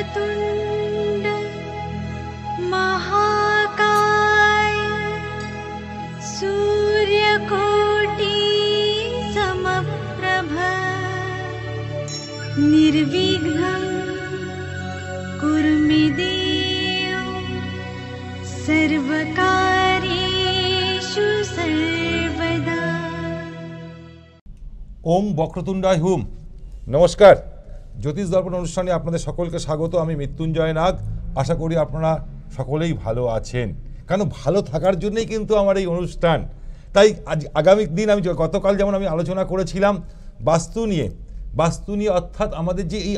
वक्रतुण्ड महाकाय सूर्यकोटि समप्रभ निर्विघ्नं कुरु मे देव सर्वकार्येषु सर्वदा। ओम বক্রতুণ্ডায় হুম। নমস্কার, জ্যোতিষ দর্পণ অনুষ্ঠানে আপনাদের সকলকে স্বাগত। আমি মৃত্যুঞ্জয় নাগ। আশা করি আপনারা সকলেই ভালো আছেন, কারণ ভালো থাকার জন্যই কিন্তু আমার এই অনুষ্ঠান। তাই আজ আগামী দিন আমি গতকাল যেমন আমি আলোচনা করেছিলাম বাস্তু নিয়ে অর্থাৎ আমাদের যে এই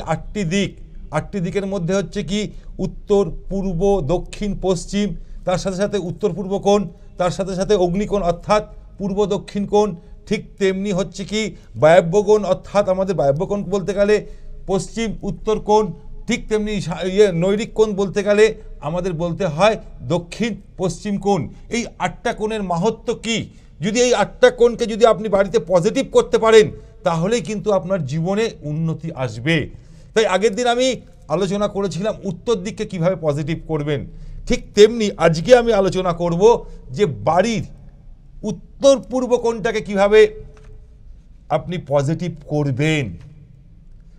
আটটি দিকের মধ্যে হচ্ছে কি উত্তর, পূর্ব, দক্ষিণ, পশ্চিম, তার সাথে সাথে উত্তর পূর্ব কোণ, তার সাথে সাথে অগ্নিকোণ অর্থাৎ পূর্ব দক্ষিণ কোণ, ঠিক তেমনি হচ্ছে কি বায়ব্যকোণ অর্থাৎ আমাদের বায়ব্যকোণ বলতে গেলে পশ্চিম উত্তর কোণ, ঠিক তেমনি নৈরিক কোণ বলতে গেলে আমাদের বলতে হয় দক্ষিণ পশ্চিম কোণ। এই আটটা কোণের মাহাত্ম্য কি? যদি এই আটটা কোণকে যদি আপনি বাড়িতে পজিটিভ করতে পারেন তাহলেই কিন্তু আপনার জীবনে উন্নতি আসবে। তাই আগের দিন আমি আলোচনা করেছিলাম উত্তর দিককে কিভাবে পজিটিভ করবেন, ঠিক তেমনি আজকে আমি আলোচনা করব যে বাড়ির উত্তর পূর্ব কোণটাকে কিভাবে আপনি পজিটিভ করবেন।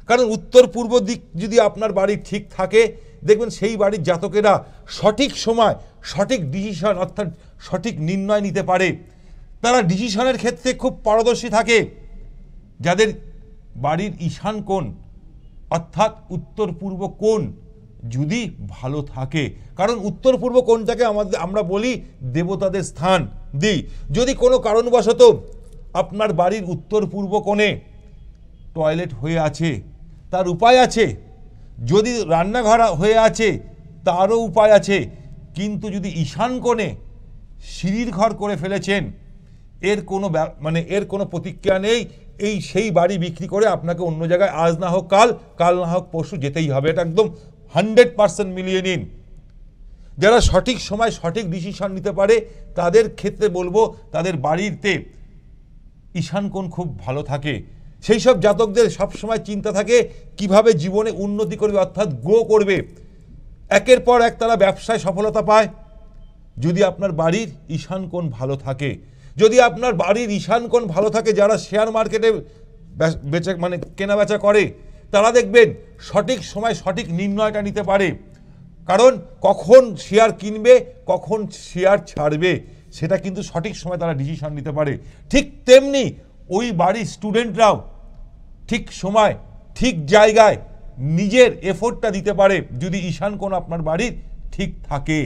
কারণ উত্তর পূর্ব দিক যদি আপনার বাড়ি ঠিক থাকে, দেখবেন সেই বাড়ির জাতকেরা সঠিক সময় সঠিক ডিসিশন অর্থাৎ সঠিক নির্ণয় নিতে পারে। তারা ডিসিশনের ক্ষেত্রে খুব পারদর্শী থাকে। যাদের বাড়ির ঈশান কোণ অর্থাৎ উত্তর পূর্ব কোণ যদি ভালো থাকে, কারণ উত্তর পূর্ব কোণটাকে আমরা বলি দেবতাদের স্থান দিই। যদি কোনো কারণবশত আপনার বাড়ির উত্তর পূর্ব কোণে টয়লেট হয়ে আছে তার উপায় আছে, যদি রান্নাঘর হয়ে আছে তারও উপায় আছে, কিন্তু যদি ঈশান কোণে সিঁড়ির ঘর করে ফেলেছেন এর কোনো প্রতিক্রিয়া নেই। সেই বাড়ি বিক্রি করে আপনাকে অন্য জায়গায় আজ না হোক কাল না হোক পরশু যেতেই হবে। এটা একদম 100% মিলিয়ে নিন। যারা সঠিক সময় সঠিক ডিসিশন নিতে পারে তাদের ক্ষেত্রে বলবো তাদের বাড়িতে ঈশান কোণ খুব ভালো থাকে। সেই সব জাতকদের সবসময় চিন্তা থাকে কিভাবে জীবনে উন্নতি করবে অর্থাৎ গ্রো করবে। একের পর এক তারা ব্যবসায় সফলতা পায় যদি আপনার বাড়ির ঈশান কোণ ভালো থাকে। যদি আপনার বাড়ির ঈশান কোণ ভালো থাকে, যারা শেয়ার মার্কেটে কেনা বেচা করে তারা দেখবেন সঠিক সময় সঠিক নির্ণয়টা নিতে পারে। কারণ কখন শেয়ার কিনবে কখন শেয়ার ছাড়বে সেটা কিন্তু সঠিক সময় তারা ডিসিশন নিতে পারে। ঠিক তেমনি ওই বাড়ির স্টুডেন্টরাও ঠিক সময় ঠিক জায়গায় নিজের এফোর্টটা দিতে পারে যদি ঈশান কোণ আপনার বাড়ির ঠিক থাকে।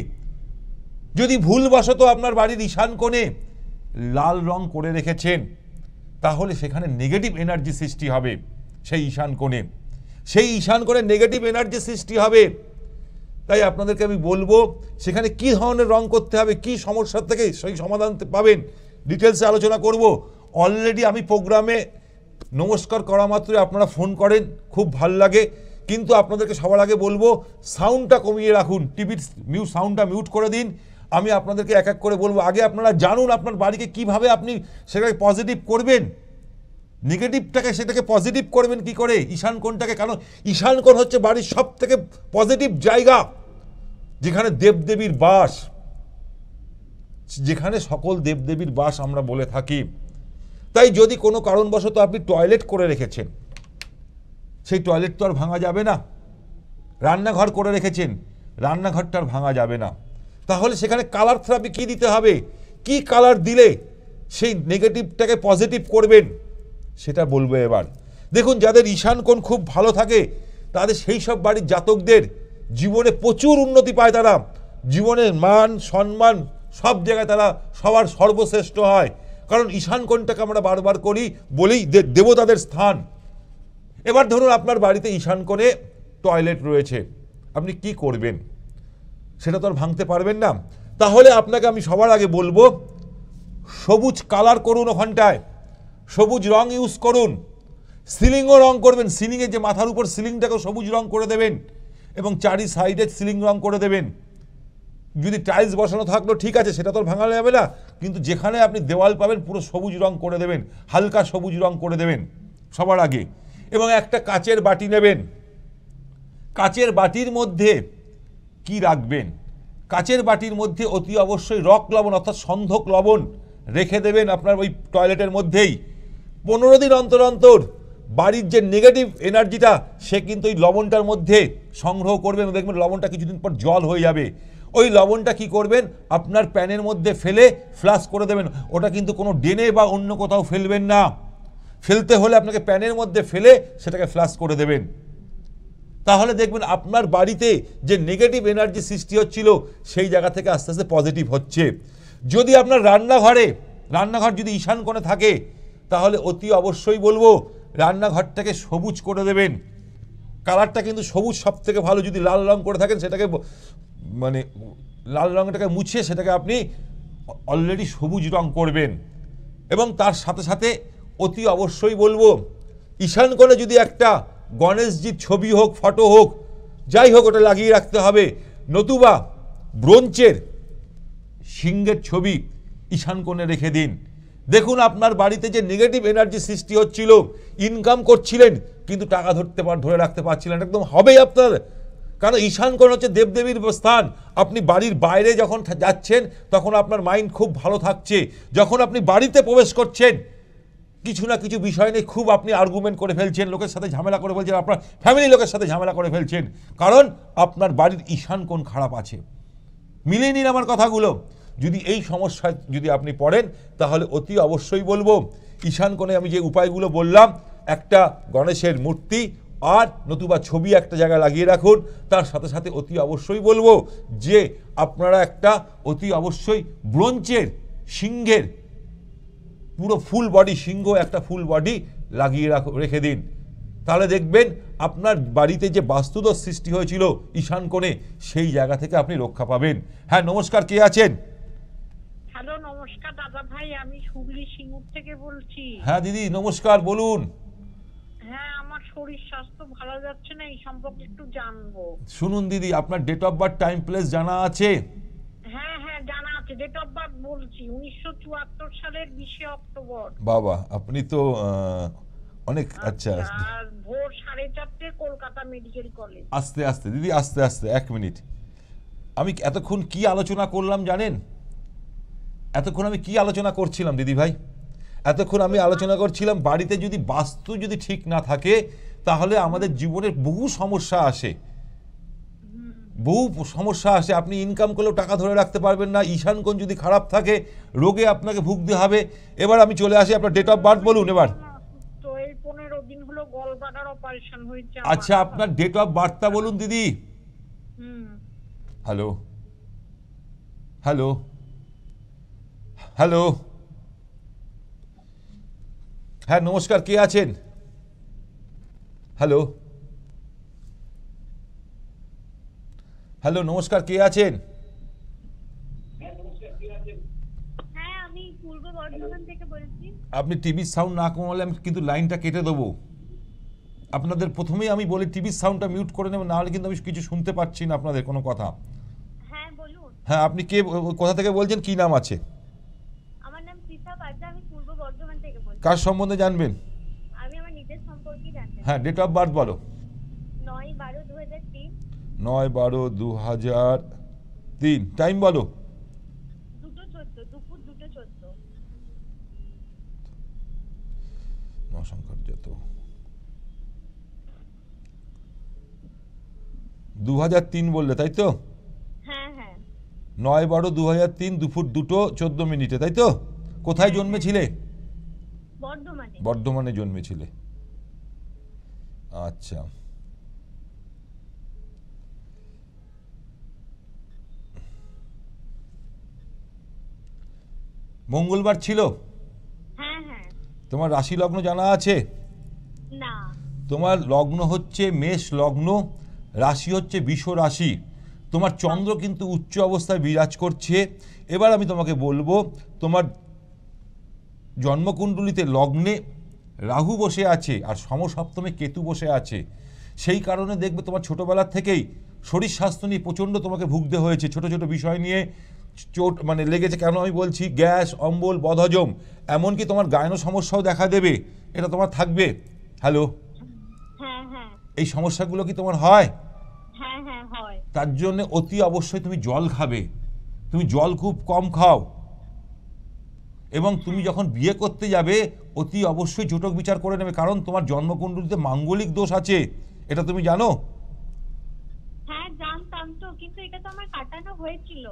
যদি ভুলবশত আপনার বাড়ির ঈশান কোণে লাল রং করে রেখেছেন তাহলে সেখানে নেগেটিভ এনার্জি সৃষ্টি হবে। সেই ঈশান কোণে নেগেটিভ এনার্জি সৃষ্টি হবে। তাই আপনাদেরকে আমি বলবো সেখানে কি ধরনের রং করতে হবে, কি সমস্যার থেকে সেই সমাধান পাবেন, ডিটেলসে আলোচনা করব। অলরেডি আমি প্রোগ্রামে নমস্কার করা মাত্রই আপনারা ফোন করেন, খুব ভালো লাগে। কিন্তু আপনাদেরকে সবার আগে বলবো সাউন্ডটা কমিয়ে রাখুন, টিভির সাউন্ডটা মিউট করে দিন। আমি আপনাদেরকে এক এক করে বলবো। আগে আপনারা জানুন আপনার বাড়িকে কিভাবে আপনি সেটাকে পজিটিভ করবেন, নেগেটিভটাকে সেটাকে পজিটিভ করবেন কি করে, ঈশান কোণটাকে। কারণ ঈশান কোণ হচ্ছে বাড়ির সব থেকে পজিটিভ জায়গা, যেখানে দেবদেবীর বাস, যেখানে সকল দেবদেবীর বাস আমরা বলে থাকি। তাই যদি কোনো কারণবশত আপনি টয়লেট করে রেখেছেন, সেই টয়লেট তো আর ভাঙা যাবে না। রান্নাঘর করে রেখেছেন, রান্নাঘরটা আর ভাঙা যাবে না। তাহলে সেখানে কালার থেরাপি কী দিতে হবে, কি কালার দিলে সেই নেগেটিভটাকে পজিটিভ করবেন সেটা বলবো এবার। দেখুন, যাদের ঈশান কোণ খুব ভালো থাকে তাদের সেই সব বাড়ির জাতকদের জীবনে প্রচুর উন্নতি পায়। তারা জীবনের মান সম্মান সব জায়গায় তারা সবার সর্বশ্রেষ্ঠ হয়। কারণ ঈশান কোণটাকে আমরা বারবার বলি দেবতাদের স্থান। এবার ধরুন আপনার বাড়িতে ঈশান কোণে টয়লেট রয়েছে, আপনি কি করবেন? সেটা তো আর ভাঙতে পারবেন না। তাহলে আপনাকে আমি সবার আগে বলবো সবুজ কালার করুন, ওখানটায় সবুজ রং ইউজ করুন। সিলিংও রং করবেন, সিলিংয়ের যে মাথার উপর সিলিংটাকেও সবুজ রং করে দেবেন এবং চারি সাইডে সিলিং রং করে দেবেন। যদি টাইলস বসানো থাকলো ঠিক আছে, সেটা তো ভাঙানো যাবে না, কিন্তু যেখানে আপনি দেওয়াল পাবেন পুরো সবুজ রং করে দেবেন, হালকা সবুজ রং করে দেবেন সবার আগে। এবং একটা কাচের বাটি নেবেন, কাচের বাটির মধ্যে কি রাখবেন? কাচের বাটির মধ্যে অতি অবশ্যই রক লবণ অর্থাৎ সন্ধক লবণ রেখে দেবেন আপনার ওই টয়লেটের মধ্যেই। 15 দিন অন্তর অন্তর বাড়ির যে নেগেটিভ এনার্জিটা সে কিন্তু ওই লবণটার মধ্যে সংগ্রহ করবেন। দেখবেন লবণটা কিছুদিন পর জল হয়ে যাবে। ওই লবণটা কি করবেন, আপনার প্যানের মধ্যে ফেলে ফ্লাশ করে দেবেন। ওটা কিন্তু কোনো ড্রেনে বা অন্য কোথাও ফেলবেন না। ফেলতে হলে আপনাকে প্যানের মধ্যে ফেলে সেটাকে ফ্লাশ করে দেবেন। তাহলে দেখবেন আপনার বাড়িতে যে নেগেটিভ এনার্জি সৃষ্টি হচ্ছিল সেই জায়গা থেকে আস্তে আস্তে পজিটিভ হচ্ছে। যদি আপনার রান্নাঘর যদি ঈশান কোণে থাকে তাহলে অতি অবশ্যই বলবো রান্নাঘরটাকে সবুজ করে দেবেন। কালারটা কিন্তু সবুজ সব থেকে ভালো। যদি লাল রং করে থাকেন সেটাকে মানে লাল রংটাকে মুছে সেটাকে আপনি অলরেডি সবুজ রং করবেন। এবং তার সাথে সাথে অতি অবশ্যই বলবো ঈশান কোণে যদি একটা গণেশজির ছবি হোক, ফটো হোক, যাই হোক ওটা লাগিয়ে রাখতে হবে। নতুবা ব্রোঞ্জের সিংহের ছবি ঈশান কোণে রেখে দিন। দেখুন আপনার বাড়িতে যে নেগেটিভ এনার্জি সৃষ্টি হচ্ছিল, ইনকাম করছিলেন কিন্তু টাকা ধরে রাখতে পারছিলেন, একদম হবেই আপনার। কারণ ঈশান কোণ হচ্ছে দেবদেবীর স্থান। আপনি বাড়ির বাইরে যখন যাচ্ছেন তখন আপনার মাইন্ড খুব ভালো থাকছে। যখন আপনি বাড়িতে প্রবেশ করছেন কিছু না কিছু বিষয় নিয়ে খুব আপনি আর্গুমেন্ট করে ফেলছেন, লোকের সাথে ঝামেলা করে ফেলছেন, আপনার ফ্যামিলি লোকের সাথে ঝামেলা করে ফেলছেন, কারণ আপনার বাড়ির ঈশান কোণ খারাপ আছে। মিলিয়ে নিন আমার কথাগুলো। যদি এই সমস্যায় যদি আপনি পড়েন তাহলে অতি অবশ্যই বলবো ঈশান কোণে আমি যে উপায়গুলো বললাম, একটা গণেশের মূর্তি আর নতুবা ছবি একটা জায়গায় লাগিয়ে রাখুন। তার সাথে সাথে অতি অবশ্যই বলবো যে আপনারা একটা অতি অবশ্যই ব্রোঞ্জের সিংহের পুরো ফুল বডি, সিংহ একটা ফুল বডি লাগিয়ে রেখে দিন। তাহলে দেখবেন আপনার বাড়িতে যে বাস্তুদোষ সৃষ্টি হয়েছিল ঈশান কোণে সেই জায়গা থেকে আপনি রক্ষা পাবেন। হ্যাঁ নমস্কার, কে আছেন? হ্যালো, নমস্কার দাদা ভাই, আমি হুগলি সিঙ্গুর থেকে বলছি। হ্যাঁ দিদি নমস্কার, বলুন। হ্যাঁ, আমার শরীর স্বাস্থ্য ভালো যাচ্ছে না, এই সম্পর্কে একটু জানবো। শুনুন দিদি, আপনার date of birth, time, place জানা আছে? হ্যাঁ হ্যাঁ জানা আছে, ডেট অফ বার্থ বলছি 1974 সালের 20 অক্টোবর। বাবা, আপনি তো অনেক আচ্ছা। আর ভোর 4:30 কলকাতা মেডিকেল কলেজ। আস্তে আস্তে দিদি, আস্তে আস্তে, 1 মিনিট। আমি এতক্ষণ কি আলোচনা করলাম জানেন? এতক্ষণ আমি কি আলোচনা করছিলাম দিদি ভাই? এতক্ষণ আমি আলোচনা করছিলাম বাড়িতে যদি বাস্তু যদি ঠিক না থাকে তাহলে আমাদের জীবনের বহু সমস্যা আসে, আপনি ইনকাম করলেও টাকা ধরে রাখতে পারবেন না। ঈশান কোণ যদি খারাপ থাকে রোগে আপনাকে ভুগতে হবে। এবার আমি চলে আসি, আপনার ডেট অফ বার্থ বলুন এবার। তো এই 15 দিন হলো গলব্লাডার অপারেশন হয়েছে। আচ্ছা, আপনার ডেট অফ বার্থটা বলুন দিদি। হ্যালো হ্যালো হ্যালো, হ্যাঁ নমস্কার, কে আছেন? হ্যালো হ্যালো, নমস্কার, কে আছেন? হ্যাঁ, আমি পূর্ব বর্ধমান থেকে বলছি। আপনি টিভির সাউন্ড না কমালে আমি কিন্তু লাইনটা কেটে দেবো। আপনাদের প্রথমেই আমি বলি টিভির সাউন্ডটা মিউট করে নেবেন, নাহলে কিন্তু আমি কিছু শুনতে পাচ্ছি না আপনাদের কোনো কথা। হ্যাঁ বলুন। হ্যাঁ, আপনি কে, কোথা থেকে বলছেন, কি নাম আছে? আমার নাম তৃষা পাদ্দা, আমি পূর্ব বর্ধমান থেকে বলছি। কার সম্বন্ধে জানবেন? আমি আমার নিজের সম্পর্কে জানতে চাই। হ্যাঁ, ডেট অফ বার্থ বলো। 9/12/2003। 9/12/2003। টাইম বলো। 2:14, দুপুর 2:14। সংখ্যার যত 2003 বললে তাই তো? হ্যাঁ হ্যাঁ। 9/12/2003 দুপুর 2:14 তাই তো? কোথায় জন্মেছিলে? বর্ধমানে। বর্ধমানে জন্মেছিলে। আচ্ছা, মঙ্গলবার ছিল? হ্যাঁ হ্যাঁ। তোমার রাশি লগ্ন জানা আছে? না। তোমার লগ্ন হচ্ছে মেষ লগ্ন, রাশি হচ্ছে বৃষ রাশি। তোমার চন্দ্র কিন্তু উচ্চ অবস্থায় বিরাজ করছে। এবার আমি তোমাকে বলবো, তোমার জন্মকুণ্ডলিতে লগ্নে রাহু বসে আছে আর সমসপ্তমে কেতু বসে আছে। সেই কারণে দেখবে তোমার ছোটোবেলার থেকেই শরীর স্বাস্থ্য নিয়ে প্রচণ্ড তোমাকে ভুগতে হয়েছে। ছোট ছোট বিষয় নিয়ে চোট মানে লেগেছে। কেন আমি বলছি, গ্যাস, অম্বল, বদহজম, এমনকি তোমার গায়ন সমস্যাও দেখা দেবে, এটা তোমার থাকবে। হ্যালো, হ্যাঁ হ্যাঁ। এই সমস্যাগুলো কি তোমার হয়? তার জন্য অতি অবশ্যই তুমি জল খাবে, তুমি জল খুব কম খাও, এবং তুমি যখন বিয়ে করতে যাবে অতি অবশ্যই জোটক বিচার করে নেবে, কারণ তোমার জন্মকুণ্ডলিতে মাঙ্গলিক দোষ আছে, এটা তুমি জানো? হ্যাঁ জানতাম তো, কিন্তু এটা তো আমার কাটানো হয়েছিল।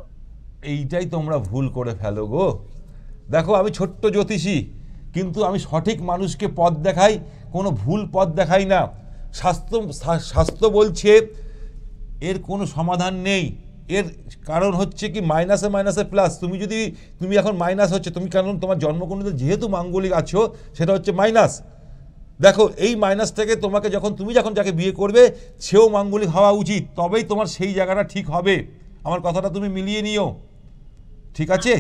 এইটাই তোমরা ভুল করে ফেলো গো। দেখো আমি ছোট্ট জ্যোতিষী, কিন্তু আমি সঠিক মানুষকে পথ দেখাই, কোনো ভুল পথ দেখাই না। শাস্ত্র বলছে এর কোনো সমাধান নেই, এর কারণ হচ্ছে কি মাইনাসে মাইনাসে প্লাস। তুমি এখন মাইনাস হচ্ছে, তুমি কারণ তোমার জন্মকুণ্ডলিতে যেহেতু মাঙ্গলিক আছো সেটা হচ্ছে মাইনাস। দেখো এই মাইনাসটাকে তুমি যখন যাকে বিয়ে করবে সেও মাঙ্গলিক হওয়া উচিত, তবেই তোমার সেই জায়গাটা ঠিক হবে। আমার কথাটা তুমি মিলিয়ে নিও, ঠিক আছে?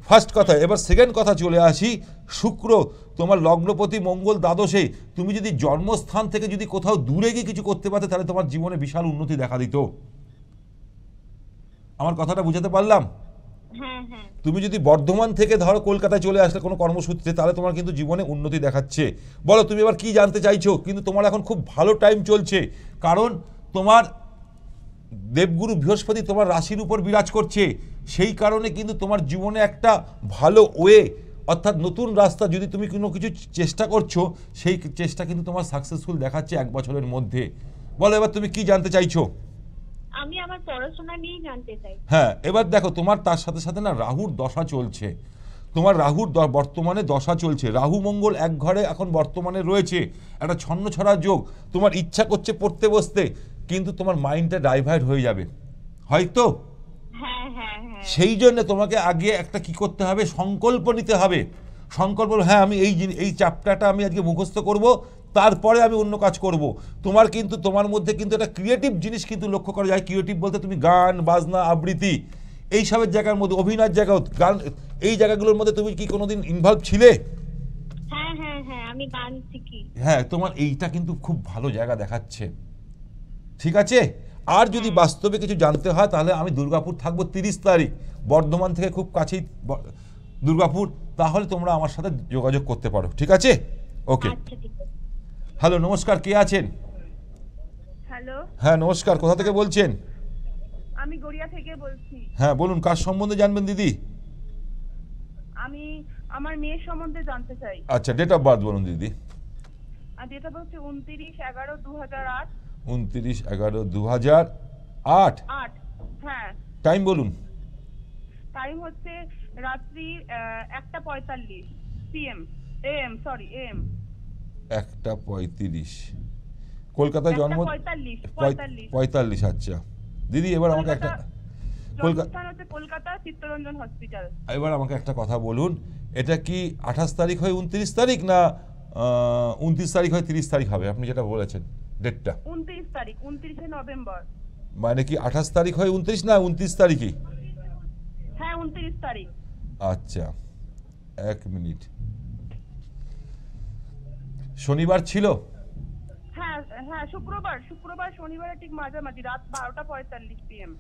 ফার্স্ট কথা। এবার সেকেন্ড কথা চলে আসি। শুক্র তোমার লগ্নপতি, মঙ্গল দ্বাদশে, তুমি যদি জন্মস্থান থেকে যদি কোথাও দূরে গিয়ে কিছু করতে পারতে তাহলে তোমার জীবনে বিশাল উন্নতি দেখা দিত। আমার কথাটা বুঝাতে পারলাম? হ্যাঁ হ্যাঁ। তুমি যদি বর্ধমান থেকে ধরো কলকাতায় চলে আসলে কোনো কর্মসূত্রে, তাহলে তোমার কিন্তু জীবনে উন্নতি দেখাচ্ছে। বলো তুমি এবার কি জানতে চাইছো? কিন্তু তোমার এখন খুব ভালো টাইম চলছে, কারণ তোমার দেবগুরু বৃহস্পতি তোমার রাশির উপর বিরাজ করছে, সেই কারণে কিন্তু তোমার জীবনে একটা ভালো ওয়ে, অর্থাৎ নতুন রাস্তা, যদি তুমি কোনো কিছু চেষ্টা করছো সেই চেষ্টা কিন্তু তোমার সাকসেসফুল দেখাচ্ছে 1 বছরের মধ্যে। বলো এবার তুমি কি জানতে চাইছো? আমি আমার পড়াশোনা নিয়ে জানতে চাই। হ্যাঁ, এবার দেখো তোমার তার সাথে সাথে না রাহুর দশা চলছে, তোমার রাহুর বর্তমানে দশা চলছে। রাহু মঙ্গল এক ঘরে এখন বর্তমানে রয়েছে, একটা ছন্নছড়া যোগ। তোমার ইচ্ছা করছে পড়তে বসতে, কিন্তু তোমার মাইন্ডটা ডাইভার্ট হয়ে যাবে হয়তো। হ্যাঁ হ্যাঁ হ্যাঁ। সেই জন্য তোমাকে আগে একটা কি করতে হবে, সংকল্প নিতে হবে। সংকল্প, হ্যাঁ আমি এই চ্যাপ্টারটা আমি আজকে মুখস্থ করব, তারপরে আমি অন্য কাজ করব। তোমার মধ্যে কিন্তু একটা ক্রিয়েটিভ জিনিস কিন্তু লক্ষ্য করা যায়। ক্রিয়েটিভ বলতে তুমি গান বাজনা আবৃত্তি এইসবের জায়গার মধ্যে, অভিনয়ের জায়গা, গান, এই জায়গাগুলোর মধ্যে তুমি কি কোনোদিন ইনভলভ ছিলে? হ্যাঁ হ্যাঁ হ্যাঁ, আমি গান শিখি। হ্যাঁ, তোমার এইটা কিন্তু খুব ভালো জায়গা দেখাচ্ছে, ঠিক আছে? আর যদি বাস্তবে কিছু জানতে হয় তাহলে আমি দুর্গাপুর থাকবো 30 তারিখ, বর্ধমান থেকে খুব কাছেই দুর্গাপুর, তাহলে তোমরা আমার সাথে যোগাযোগ করতে পারো, ঠিক আছে? ওকে। আচ্ছা ঠিক আছে। হ্যালো, নমস্কার, কে আছেন? হ্যালো, হ্যাঁ নমস্কার, কোথা থেকে বলছেন? আমি গড়িয়া থেকে বলছি। হ্যাঁ বলুন, কার সম্বন্ধে জানবেন দিদি? আমি আমার মেয়ের সম্বন্ধে জানতে চাই। আচ্ছা, ডেট অফ বার্থ বলুন দিদি। আর যেটা বলছে 29/11/2008। 29/11/2008। 8। হ্যাঁ। টাইম বলুন। টাইম হচ্ছে রাত্রি 1:45 PM AM, সরি AM। 1:35 কলকাতায় জন্ম। 1:45। 45। আচ্ছা দিদি, এবার আমাকে একটা জন্মস্থান হচ্ছে কলকাতা চিত্তরঞ্জন হসপিটাল। এবার আমাকে একটা কথা বলুন, এটা কি 28 তারিখ হয় 29 তারিখ, না 29 তারিখ হয় 30 তারিখ হবে? আপনি যেটা বলেছেন ডেটটা 29 তারিখ, 29শে নভেম্বর। মানে কি 28 তারিখ হয় 29 না 29 তারিখই? হ্যাঁ 29 তারিখ। আচ্ছা 1 মিনিট। শনিবার ছিল? হ্যাঁ হ্যাঁ, শুক্রবার শনিবারে ঠিক মাঝামাঝি রাত 12:45 PM।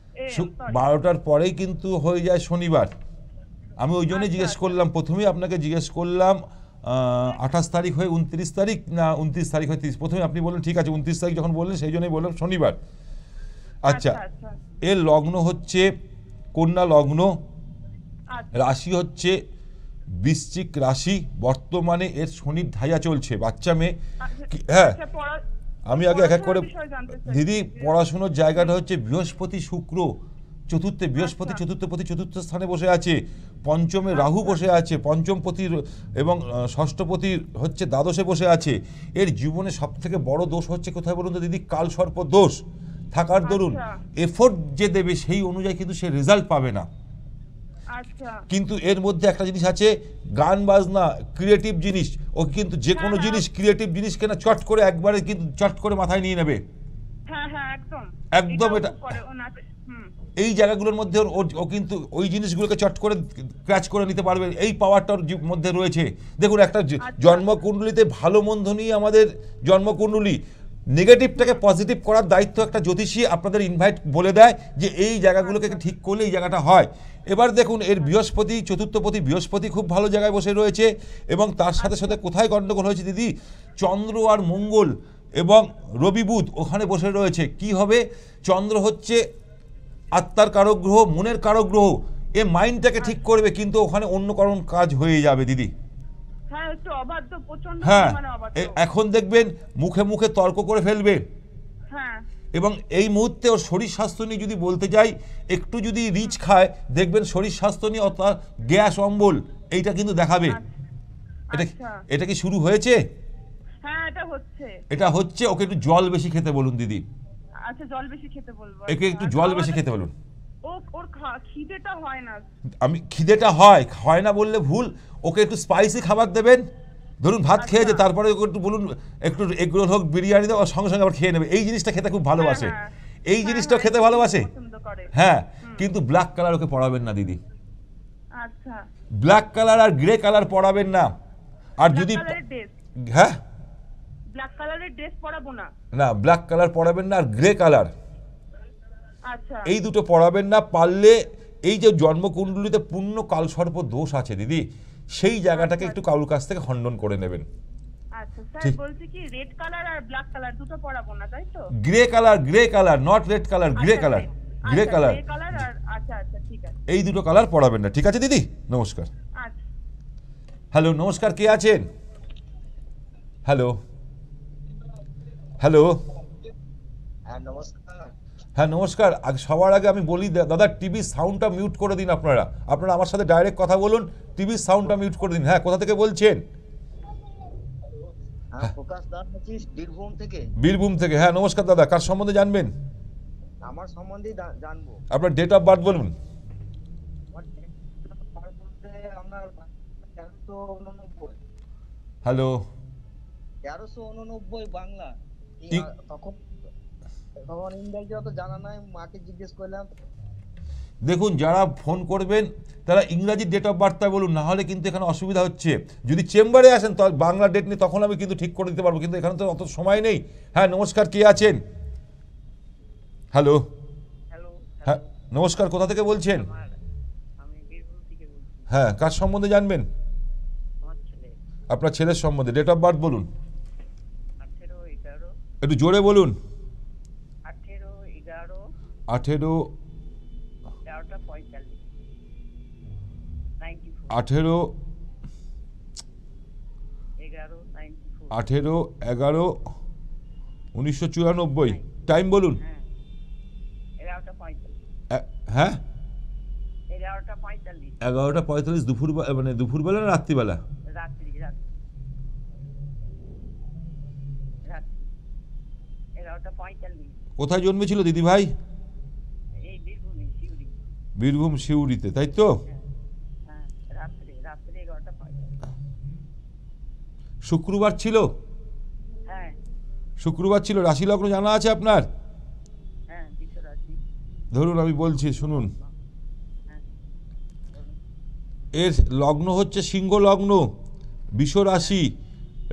12টার পরেই কিন্তু হয়ে যায় শনিবার। আমি ওই জন্যই আচ্ছা, জিজ্ঞেস আচ্ছা। করলাম, প্রথমেই আপনাকে জিজ্ঞেস করলাম 28 তারিখ হয়ে 29 তারিখ না 29 তারিখ হয় 30। প্রথমে আপনি বললেন ঠিক আছে 29 তারিখ, যখন বললেন সেই জন্যই বললাম শনিবার। আচ্ছা, আচ্ছা। এর লগ্ন হচ্ছে কন্যা লগ্ন, আচ্ছা। রাশি হচ্ছে বৃশ্চিক রাশি। বর্তমানে এর শনির ধাইয়া চলছে, বাচ্চা মেয়ে। হ্যাঁ, আচ্ছা, আমি আগে এক এক করে বিষয় জানতে চাই। দিদি, পড়াশোনার জায়গাটা হচ্ছে বৃহস্পতি শুক্র চতুর্থে, বৃহস্পতি আচ্ছা। চতুর্থপতি চতুর্থ স্থানে বসে আছে, পঞ্চমে রাহু বসে আছে, পঞ্চমপতির এবং ষষ্ঠপতির হচ্ছে দ্বাদশে বসে আছে। এর জীবনে সব থেকে বড় দোষ হচ্ছে কোথায় বলুন তো দিদি? কাল সর্প দোষ থাকার দরুন আচ্ছা। এফোর্ট যে দেবে সেই অনুযায়ী কিন্তু সে রেজাল্ট পাবে না। আচ্ছা। কিন্তু এর মধ্যে একটা জিনিস আছে, গান বাজনা ক্রিয়েটিভ জিনিস, ও কিন্তু যে কোনো হ্যাঁ, জিনিস ক্রিয়েটিভ জিনিস কেনা চট করে একবারে কিন্তু চট করে মাথায় নিয়ে নেবে। হ্যাঁ হ্যাঁ, একদম একদম এটাও এটা করে ও নাচে। হুম। এই জায়গাগুলোর মধ্যে ও কিন্তু ওই জিনিসগুলোকে চট করে ক্র্যাচ করে নিতে পারবে, এই পাওয়ারটার মধ্যে রয়েছে। দেখুন, একটা জন্মকুণ্ডলিতে ভালো মন্দ নিয়ে আমাদের জন্মকুণ্ডলী, নেগেটিভটাকে পজিটিভ করার দায়িত্ব একটা জ্যোতিষী আপনাদের ইনভাইট বলে দেয় যে এই জায়গাগুলোকে ঠিক করলে এই জায়গাটা হয়। এবার দেখুন, এর বৃহস্পতি চতুর্থপতি বৃহস্পতি খুব ভালো জায়গায় বসে রয়েছে, এবং তার সাথে সাথে কোথায় গণ্ডগোল হয়েছে দিদি? চন্দ্র আর মঙ্গল এবং রবি বুধ ওখানে বসে রয়েছে। কি হবে? চন্দ্র হচ্ছে আত্মার কারক গ্রহ, মনের কারক গ্রহ, এ মাইন্ডটাকে ঠিক করবে, কিন্তু ওখানে অন্য কারণ কাজ হয়ে যাবে দিদি। হ্যাঁ একটু অবাধ্য, প্রচন্ড হ্যাঁ, পরিমাণে অবাধ্য। এখন দেখবেন মুখে মুখে তর্ক করে ফেলবে, হ্যাঁ এবং এই মুহূর্তে ওর শরীর স্বাস্থ্য নিয়ে যদি বলতে যাই, একটু যদি রিচ খায় দেখবেন শরীর স্বাস্থ্য নিয়ে অর্থাৎ গ্যাস অম্বল এইটা কিন্তু দেখাবে। এটা আচ্ছা। এটা কি শুরু হয়েছে? হ্যাঁ এটা হচ্ছে। এটা হচ্ছে, ওকে একটু জল বেশি খেতে বলুন দিদি, আচ্ছা জল বেশি খেতে বলবো। একে একটু জল বেশি খেতে বলুন। ওর খিদেটা হয় না। আমি খিদেটা হয় না বললে ভুল, ওকে একটু স্পাইসি খাবার দেবেন। ধরুন ভাত খেয়েছে, তারপরে ওকে একটু বলুন একটু এগরোল হোক, বিরিয়ানি দাও, সঙ্গে সঙ্গে আবার খেয়ে নেবে। এই জিনিসটা খেতে খুব ভালোবাসে, এই জিনিসটাও খেতে ভালোবাসে। হ্যাঁ, কিন্তু ব্ল্যাক কালার ওকে পড়াবেন না দিদি, আচ্ছা ব্ল্যাক কালার আর গ্রে কালার পড়াবেন না। আর যদি হ্যাঁ ব্ল্যাক কালারের ড্রেস পরাবো না। না, ব্ল্যাক কালার পড়াবেন না, আর গ্রে কালার, আচ্ছা এই দুটো পড়াবেন না। পারলে এই যে জন্মকুণ্ডলিতে পূর্ণ কালসর্প দোষ আছে দিদি, সেই জায়গাটাকে একটু কারুর কাছ থেকে খণ্ডন করে নেবেন। আচ্ছা স্যার ঠিক। বলছি কি রেড কালার আর ব্ল্যাক কালার দুটো পরাবো না তাই তো? Grey colour not red colour, grey colour, grey colour, grey colour আর আচ্ছা আচ্ছা ঠিক আছে। এই দুটো কালার পড়াবেন না, ঠিক আছে দিদি? নমস্কার। আচ্ছা হ্যালো, নমস্কার, কে আছেন? হ্যালো হ্যালো হ্যাঁ নমস্কার। হ্যাঁ নমস্কার। সবার আগে আমি বলি দাদা, টিভির সাউন্ডটা মিউট করে দিন। আপনারা আমার সাথে ডাইরেক্ট কথা বলুন, টিভির সাউন্ডটা মিউট করে দিন। হ্যাঁ, কোথা থেকে বলছেন? হ্যাঁ প্রকাশ দাস বলছি বীরভূম থেকে। বীরভূম থেকে। হ্যাঁ নমস্কার দাদা, কার সম্বন্ধে জানবেন? আমার সম্বন্ধে জানবো। আপনার ডেট অফ বার্থ বলুন। আমার বলতে আপনার 1389। হ্যালো, 1389 বাংলা। তখন ইংরেজি অত জানা নাই, মাকে জিজ্ঞেস করলাম। দেখুন, যারা ফোন করবেন তারা ইংরাজি ডেট অফ বার্থটা বলুন, না হলে কিন্তু এখানে অসুবিধা হচ্ছে। যদি চেম্বারে আসেন তো বাংলা ডেট নিয়ে, তখন আমি কিন্তু ঠিক করে দিতে পারবো, কিন্তু এখানে তো অত সময় নেই। হ্যাঁ নমস্কার, কে আছেন? হ্যালো হ্যালো হ্যাঁ নমস্কার, কোথা থেকে বলছেন? আমি বীরভূম থেকে বলছি। হ্যাঁ, কার সম্বন্ধে জানবেন? আমার ছেলে আপনার ছেলের সম্বন্ধে। ডেট অফ বার্থ বলুন, 18/11 একটু জোরে বলুন। 18/11 18 11টা 45 94 18 11 94 18/11 1994। টাইম বলুন। হ্যাঁ 11টা 45 হ্যাঁ 11টা 45 11:45 দুপুর, মানে দুপুরবেলা না রাত্রিবেলা? রাত্রি 11টা 45। কোথায় জন্মেছিল দিদি ভাই? এই বীরভূমে শিউরি। বীরভূম শিউরিতে, তাই তো? হ্যাঁ রাত্রে 11টা 45। শুক্রবার ছিল? হ্যাঁ শুক্রবার ছিল। রাশি লগ্ন জানা আছে আপনার? হ্যাঁ বিশ্বরাত্রি। ধরুন আমি বলছি, শুনুন। হ্যাঁ এর লগ্ন হচ্ছে সিংহ লগ্ন, বিষ রাশি,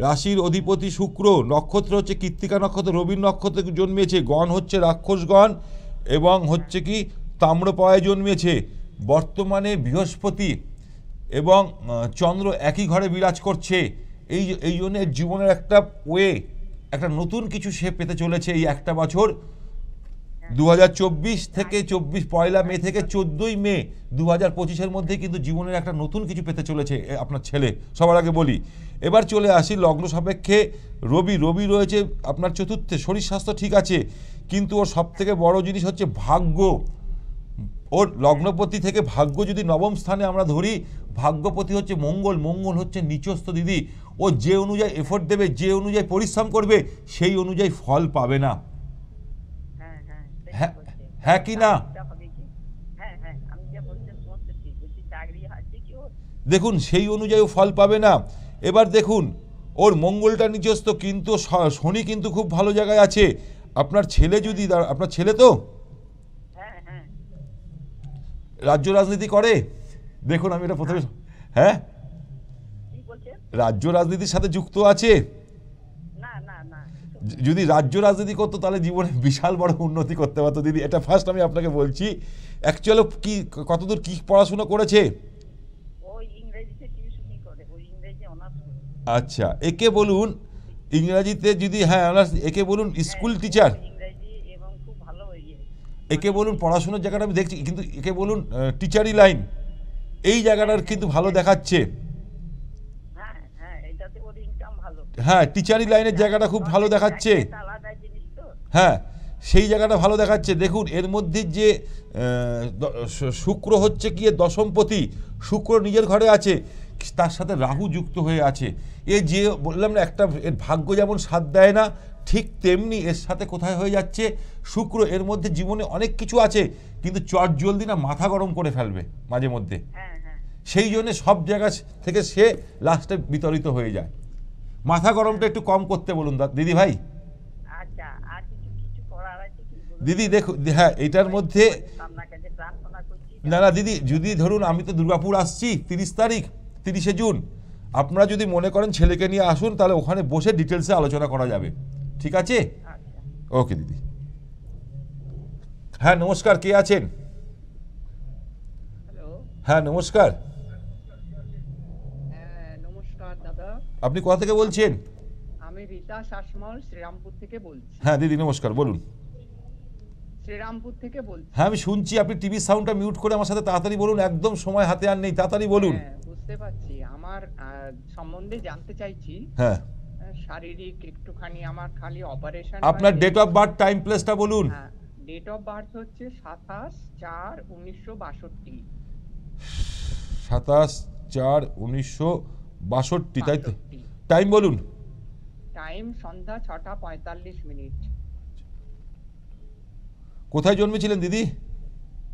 রাশির অধিপতি শুক্র, নক্ষত্র হচ্ছে কৃত্তিকা নক্ষত্র, রবির নক্ষত্রে জন্মেছে, গণ হচ্ছে রাক্ষসগণ, এবং হচ্ছে কি তাম্রপয়ায় জন্মেছে। বর্তমানে বৃহস্পতি এবং চন্দ্র একই ঘরে বিরাজ করছে। এই জন্য এর জীবনের একটা একটা নতুন কিছু সে পেতে চলেছে এই একটা বছর। 2024 থেকে 1 মে থেকে 14 মে 2025-এর মধ্যে কিন্তু জীবনের একটা নতুন কিছু পেতে চলেছে আপনার ছেলে। সবার আগে বলি, এবার চলে আসি লগ্ন সাপেক্ষে। রবি রয়েছে আপনার চতুর্থে, শরীর স্বাস্থ্য ঠিক আছে, কিন্তু ওর সব থেকে বড় জিনিস হচ্ছে ভাগ্য। ওর লগ্নপতি থেকে ভাগ্য যদি নবম স্থানে আমরা ধরি, ভাগ্যপতি হচ্ছে মঙ্গল হচ্ছে নিচস্থ দিদি। ও যে অনুযায়ী এফোর্ট দেবে, যে অনুযায়ী পরিশ্রম করবে, সেই অনুযায়ী ফল পাবে না। হ্যাঁ হ্যাঁ কি না? হ্যাঁ আমি যা বলছেন সমস্ত ঠিক বলছি। চাকরি আছে কি ওর? দেখুন, সেই অনুযায়ী ফল পাবে না। এবার দেখুন, ওর মঙ্গলটা নিচস্থ, কিন্তু শনি কিন্তু খুব ভালো জায়গায় আছে। আপনার ছেলে যদি, আপনার ছেলে তো হ্যাঁ রাজ্য রাজনীতি করে। দেখুন আমি এটা প্রথমে, হ্যাঁ কি বলছেন? রাজ্য রাজনীতির সাথে যুক্ত আছে। না যদি রাজ্য রাজনীতি করতো তাহলে জীবনে বিশাল বড় উন্নতি করতে পারতো দিদি। এটা ফার্স্ট আমি আপনাকে বলছি। অ্যাকচুয়ালি কি কতদূর কি পড়াশোনা করেছে? ওই ইংরেজিতে টিউশনি করে, ওই ইংরেজি অনার্স করে। আচ্ছা, একে বলুন ইংরেজিতে যদি, হ্যাঁ অনার্স, একে বলুন স্কুল টিচার। ইংরেজি এবং খুব ভালো একে বলুন পড়াশোনার জায়গাটা আমি দেখছি, কিন্তু একে বলুন টিচারি লাইন, এই জায়গাটার কিন্তু ভালো দেখাচ্ছে। হ্যাঁ হ্যাঁ, এটাতে ওর ইনকাম ভালো। হ্যাঁ, টিচারি লাইনের জায়গাটা খুব ভালো দেখাচ্ছে। একটা আলাদা জিনিস তো। হ্যাঁ, সেই জায়গাটা ভালো দেখাচ্ছে। দেখুন এর মধ্যে যে শুক্র হচ্ছে কি দশমপতি, শুক্র নিজের ঘরে আছে, তার সাথে রাহু যুক্ত হয়ে আছে। এ যে বললাম না একটা এর ভাগ্য যেমন সাথ দেয় না, ঠিক তেমনি এর সাথে কোথায় হয়ে যাচ্ছে শুক্র। এর মধ্যে জীবনে অনেক কিছু আছে, কিন্তু চট জলদি না মাথা গরম করে ফেলবে মাঝে মধ্যে। হ্যাঁ হ্যাঁ। সেই জন্যে সব জায়গা থেকে সে লাস্টে বিতরিত হয়ে যায়। মাথা গরমটা একটু কম করতে বলুন দিদি ভাই। আচ্ছা, আর কিছু করার আছে কি বলুন? দিদি দেখুন, হ্যাঁ এটার মধ্যে আপনার কাছে প্রার্থনা করছি। না না দিদি, যদি ধরুন আমি তো দুর্গাপুর আসছি 30 তারিখ, 30শে জুন, আপনারা যদি মনে করেন ছেলেকে নিয়ে আসুন, তাহলে ওখানে বসে ডিটেলসে আলোচনা করা যাবে, ঠিক আছে? আচ্ছা। ওকে দিদি। হ্যাঁ নমস্কার, কে আছেন? হ্যালো। হ্যাঁ নমস্কার, হ্যাঁ নমস্কার দাদা, আপনি কোথা থেকে বলছেন? আমি রীতা শাসমল শ্রীরামপুর থেকে বলছি। হ্যাঁ দিদি নমস্কার, বলুন। শ্রীরামপুর থেকে বলছি। হ্যাঁ আমি শুনছি, আপনি টিভির সাউন্ডটা মিউট করে আমার সাথে তাড়াতাড়ি বলুন, একদম সময় হাতে আর নেই, তাড়াতাড়ি বলুন। হ্যাঁ, বুঝতে পারছি। আমার সম্বন্ধে জানতে চাইছি। হ্যাঁ, শারীরিক একটুখানি, আমার খালি অপারেশন। আপনার ডেট অফ বার্থ, টাইম, প্লেসটা বলুন। হ্যাঁ, ডেট অফ বার্থ হচ্ছে 27/4/1962। 27/4/1962, তাই তো? টাইম বলুন। টাইম সন্ধ্যা 6:45। কোথায় জন্মেছিলেন দিদি?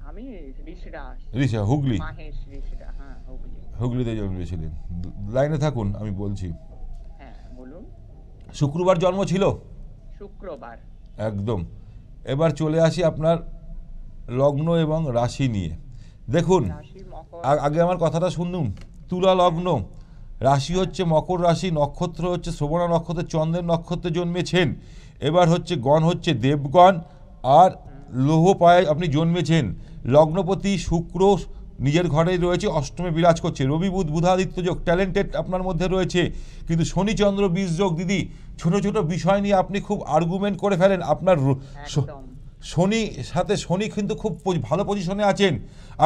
আমি ঋষিরা, ঋষা, হুগলি। মাহেশ ঋষিরা, হ্যাঁ হুগলি। হুগলিতে জন্মেছিলেন। লাইনে থাকুন, আমি বলছি। হ্যাঁ বলুন। শুক্রবার জন্ম ছিল? শুক্রবার। একদম। এবার চলে আসি আপনার লগ্ন এবং রাশি নিয়ে। দেখুন রাশি মকর। আগে আমার কথাটা শুনুন। তুলা লগ্ন, রাশি হচ্ছে মকর রাশি, নক্ষত্র হচ্ছে শ্রবণা নক্ষত্র, চন্দ্রের নক্ষত্রে জন্মেছেন। এবার হচ্ছে গণ হচ্ছে দেবগণ, আর লৌহ পায়ে আপনি জন্মেছেন। লগ্নপতি শুক্র নিজের ঘরেই রয়েছে, অষ্টমে বিরাজ করছে। রবি বুধ বুধাদিত্য যোগ, ট্যালেন্টেড আপনার মধ্যে রয়েছে। কিন্তু শনি চন্দ্র বীজ যোগ দিদি, ছোট ছোট বিষয় নিয়ে আপনি খুব আর্গুমেন্ট করে ফেলেন। আপনার একদম। শনি কিন্তু খুব ভালো পজিশনে আছেন।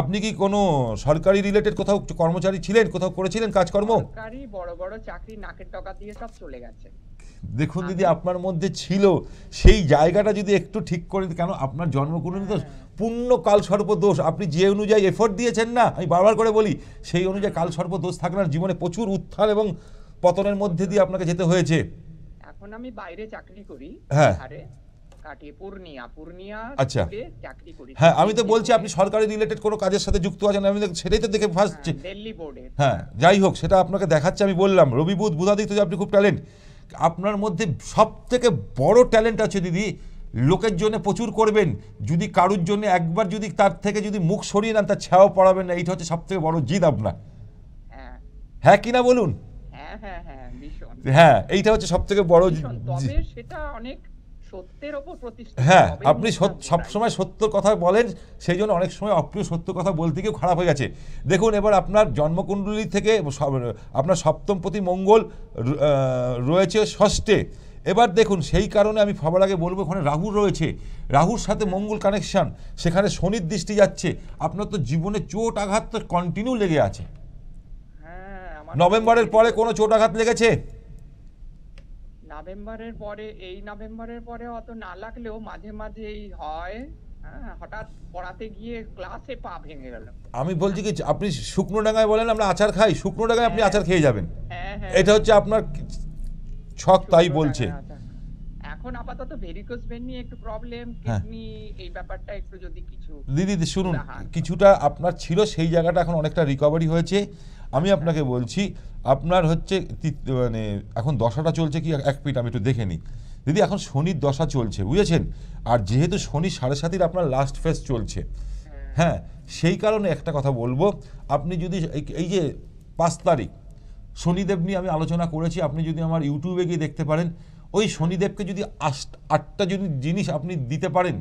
আপনি কি কোনো সরকারি রিলেটেড কোথাও কর্মচারী ছিলেন, কোথাও করেছিলেন কাজকর্ম? সরকারি বড় বড় চাকরি নাকের টাকা দিয়ে সব চলে গেছে। দেখুন দিদি, আপনার মধ্যে ছিল সেই জায়গাটা, যদি একটু ঠিক করে, কেন আপনার জন্মকুণ্ডলী তো পূর্ণ কালসর্প দোষ। আপনি যে অনুযায়ী এফোর্ট দিয়েছেন না, আমি বারবার করে বলি, সেই অনুযায়ী কালসর্প দোষ থাকলে আর জীবনে প্রচুর উত্থান এবং পতনের মধ্যে দিয়ে আপনাকে যেতে হয়েছে। এখন আমি বাইরে চাকরি করি। হ্যাঁ। বিহারে কাটিয়ে পূর্ণিয়া আচ্ছা। স্কুলে চাকরি করি। হ্যাঁ আমি তো বলছি আপনি সরকারি রিলেটেড কোনো কাজের সাথে যুক্ত আছেন, আমি সেটাই তো দেখে ফার্স্ট। দিল্লি বোর্ডে। হ্যাঁ যাই হোক, সেটা আপনাকে দেখাচ্ছে। আমি বললাম রবি বুধ বুধাদিত্য যে আপনি খুব ট্যালেন্ট। আপনার মধ্যে সব থেকে বড় ট্যালেন্ট আছে দিদি, লোকের জন্য প্রচুর করবেন। যদি কারুর জন্য একবার যদি তার থেকে যদি মুখ সরিয়ে নেন, তার ছায়াও পড়াবেন না। এইটা হচ্ছে সব থেকে বড় জিদ আপনার। হ্যাঁ হ্যাঁ কিনা বলুন? হ্যাঁ হ্যাঁ হ্যাঁ, ভীষণ। হ্যাঁ এইটা হচ্ছে সব থেকে বড়। তবে সেটা অনেক সত্যের উপর প্রতিষ্ঠিত। হ্যাঁ আপনি সবসময় সত্য কথা বলেন, সেই জন্য অনেক সময় অপ্রিয় সত্য কথা বলতে গিয়েও খারাপ হয়ে গেছে। দেখুন এবার আপনার জন্মকুণ্ডলী থেকে আপনার সপ্তমপতি মঙ্গল রয়েছে ষষ্ঠে। এবার দেখুন সেই কারণে আমি সবার আগে বলবো, ওখানে রাহু রয়েছে, রাহুর সাথে মঙ্গল কানেকশন, সেখানে শনির দৃষ্টি যাচ্ছে। আপনার তো জীবনে চোট আঘাত তো কন্টিনিউ লেগে আছে। হ্যাঁ, নভেম্বরের পরে কোনো চোট আঘাত লেগেছে? নভেম্বরের পরে অত না লাগলেও মাঝে মাঝেই হয়। হঠাৎ পড়াতে গিয়ে ক্লাসে পা ভেঙে গেল। আমি বলছি কি, আপনি শুকনো ডাঙায় বলেন আমরা আচার খাই, শুকনো ডাঙায় আপনি আচার খেয়ে যাবেন। হ্যাঁ হ্যাঁ, এটা হচ্ছে আপনার ছক, তাই বলছে। এখন আপাতত ভেরিকোজ ভেন নিয়ে একটু প্রবলেম, কিডনি, এই ব্যাপারটা একটু যদি কিছু। দিদি শুনুন, কিছুটা আপনার ছিল, সেই জায়গাটা এখন অনেকটা রিকভারি হয়েছে। আমি আপনাকে বলছি, আপনার হচ্ছে মানে এখন দশাটা চলছে কি এক মিনিট আমি একটু দেখে নিই দিদি। এখন শনির দশা চলছে, বুঝেছেন? আর যেহেতু শনি 7.5 আপনার লাস্ট ফেজ চলছে, হ্যাঁ সেই কারণে একটা কথা বলবো, আপনি যদি এই যে 5 তারিখ শনিদেব নিয়ে আমি আলোচনা করেছি, আপনি যদি আমার ইউটিউবে গিয়ে দেখতে পারেন, ওই শনিদেবকে যদি 8টা যদি জিনিস আপনি দিতে পারেন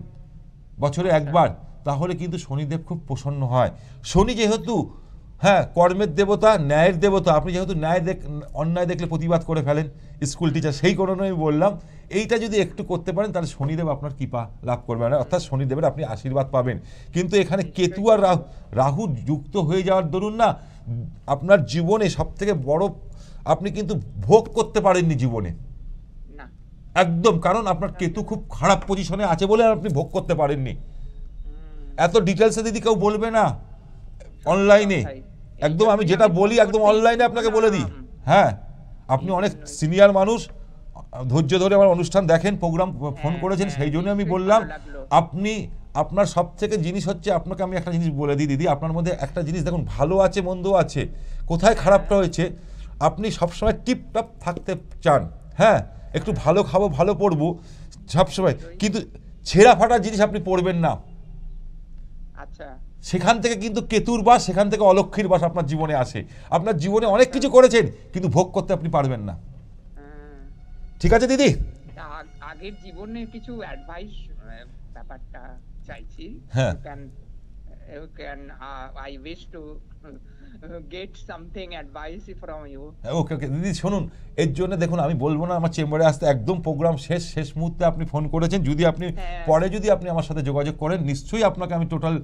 বছরে একবার, তাহলে কিন্তু শনিদেব খুব প্রসন্ন হয়। শনি যেহেতু হ্যাঁ কর্মের দেবতা, ন্যায়ের দেবতা, আপনি যেহেতু অন্যায় দেখলে প্রতিবাদ করে ফেলেন, স্কুল টিচার, সেই কারণে আমি বললাম এইটা যদি একটু করতে পারেন তাহলে শনিদেব আপনার কৃপা লাভ করবে না, অর্থাৎ শনিদেবের আপনি আশীর্বাদ পাবেন। কিন্তু এখানে কেতু আর রাহু যুক্ত হয়ে যাওয়ার দরুন না আপনার জীবনে সবথেকে বড় আপনি কিন্তু ভোগ করতে পারেননি জীবনে না। একদম, কারণ আপনার কেতু খুব খারাপ পজিশনে আছে বলে আপনি ভোগ করতে পারেননি। এত ডিটেলসে দিদি কেউ বলবে না অনলাইনে, একদম আমি যেটা বলি একদম অনলাইনে আপনাকে বলে দিই। হ্যাঁ, আপনি অনেক সিনিয়র মানুষ, ধৈর্য ধরে আমার অনুষ্ঠান দেখেন, প্রোগ্রাম ফোন করেছেন, সেই জন্য আমি বললাম। আপনি আপনার সব থেকে জিনিস হচ্ছে, আপনাকে আমি একটা জিনিস বলে দিই দিদি, আপনার মধ্যে একটা জিনিস দেখুন, ভালো আছে মন্দ আছে, কোথায় খারাপটা হয়েছে, আপনি সবসময় টিপটপ থাকতে চান। হ্যাঁ, একটু ভালো খাবো, ভালো পড়বো সবসময়, কিন্তু ছেঁড়া ফাটা জিনিস আপনি পড়বেন না। আচ্ছা, সেখান থেকে কিন্তু কেতুর বাস, সেখান থেকে অলক্ষীর বাস আপনার জীবনে আসে। আপনার জীবনে অনেক কিছু করেছেন কিন্তু ভোগ করতে আপনি পারবেন না। ঠিক আছে দিদি? আগের জীবনের কিছু অ্যাডভাইস ব্যাপারটা চাইছি। হ্যাঁ। You can I wish to get something advice from you. ওকে ওকে দিদি শুনুন, এর জন্য দেখুন আমি বলবো না আমার চেম্বারে আসতে, একদম প্রোগ্রাম শেষ মুহূর্তে আপনি ফোন করেছেন, যদি আপনি পরে যদি আপনি আমার সাথে যোগাযোগ করেন নিশ্চয়ই আপনাকে আমি টোটাল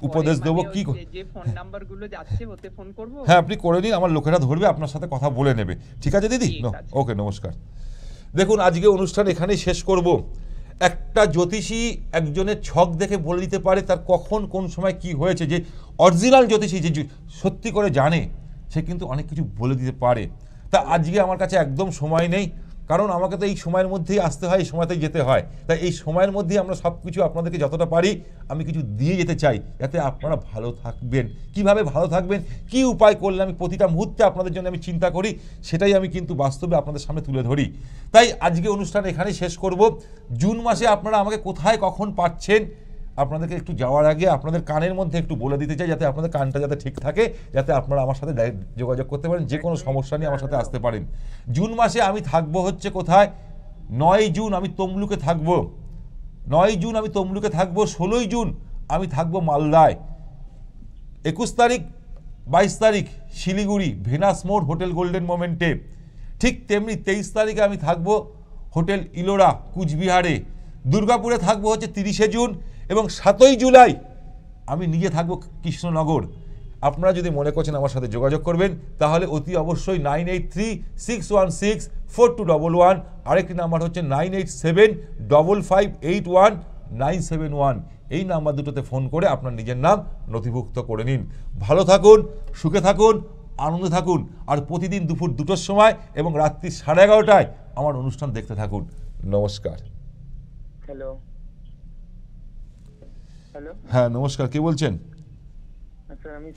উপদেশ দেবো কি যে ফোন নাম্বারগুলো যাচ্ছে ওতে ফোন করব। হ্যাঁ, আপনি করে নিন, আমার লোকেরা ধরবে, আপনার সাথে কথা বলে নেবে। ঠিক আছে দিদি? ঠিক আছে। ওকে, নমস্কার। দেখুন আজকে অনুষ্ঠান এখানেই শেষ করব। একটা জ্যোতিষী একজনের ছক দেখে বলে দিতে পারে তার কখন কোন সময় কি হয়েছে। যে অরিজিনাল জ্যোতিষী যে সত্যি করে জানে সে কিন্তু অনেক কিছু বলে দিতে পারে। তা আজকে আমার কাছে একদম সময় নেই, কারণ আমাকে তো এই সময়ের মধ্যেই আসতে হয়, এই সময়তেই যেতে হয়। তাই এই সময়ের মধ্যেই আমরা সব কিছু আপনাদেরকে যতটা পারি আমি কিছু দিয়ে যেতে চাই, যাতে আপনারা ভালো থাকবেন। কিভাবে ভালো থাকবেন, কি উপায় করলে আমি প্রতিটা মুহূর্তে আপনাদের জন্য আমি চিন্তা করি, সেটাই আমি কিন্তু বাস্তবে আপনাদের সামনে তুলে ধরি। তাই আজকে অনুষ্ঠান এখানেই শেষ করব। জুন মাসে আপনারা আমাকে কোথায় কখন পাচ্ছেন আপনাদেরকে একটু যাওয়ার আগে আপনাদের কানের মধ্যে একটু বলে দিতে চাই, যাতে আপনাদের কানটা যাতে ঠিক থাকে, যাতে আপনারা আমার সাথে যোগাযোগ করতে পারেন, যে কোনো সমস্যা নিয়ে আমার সাথে আসতে পারেন। জুন মাসে আমি থাকবো হচ্ছে কোথায়, 9 জুন আমি তমলুকে থাকবো, 9 জুন আমি তমলুকে থাকবো, 16 জুন আমি থাকবো মালদায়, 21 তারিখ 22 তারিখ শিলিগুড়ি ভেনাস মোড় হোটেল গোল্ডেন মোমেন্টে। ঠিক তেমনি 23 তারিখে আমি থাকবো হোটেল ইলোরা কুচবিহারে। দুর্গাপুরে থাকবো হচ্ছে 30শে জুন, এবং 7ই জুলাই আমি নিজে থাকবো কৃষ্ণনগর। আপনারা যদি মনে করছেন আমার সাথে যোগাযোগ করবেন তাহলে অতি অবশ্যই 9836164211, আরেকটি নাম্বার হচ্ছে 9875581971, এই নাম্বার দুটোতে ফোন করে আপনার নিজের নাম নথিভুক্ত করে নিন। ভালো থাকুন, সুখে থাকুন, আনন্দে থাকুন, আর প্রতিদিন দুপুর 2টোর সময় এবং রাত্রি 11:30টায় আমার অনুষ্ঠান দেখতে থাকুন। নমস্কার। হ্যালো হ্যালো, হ্যাঁ নমস্কার, কে বলছেন? আচ্ছা আমি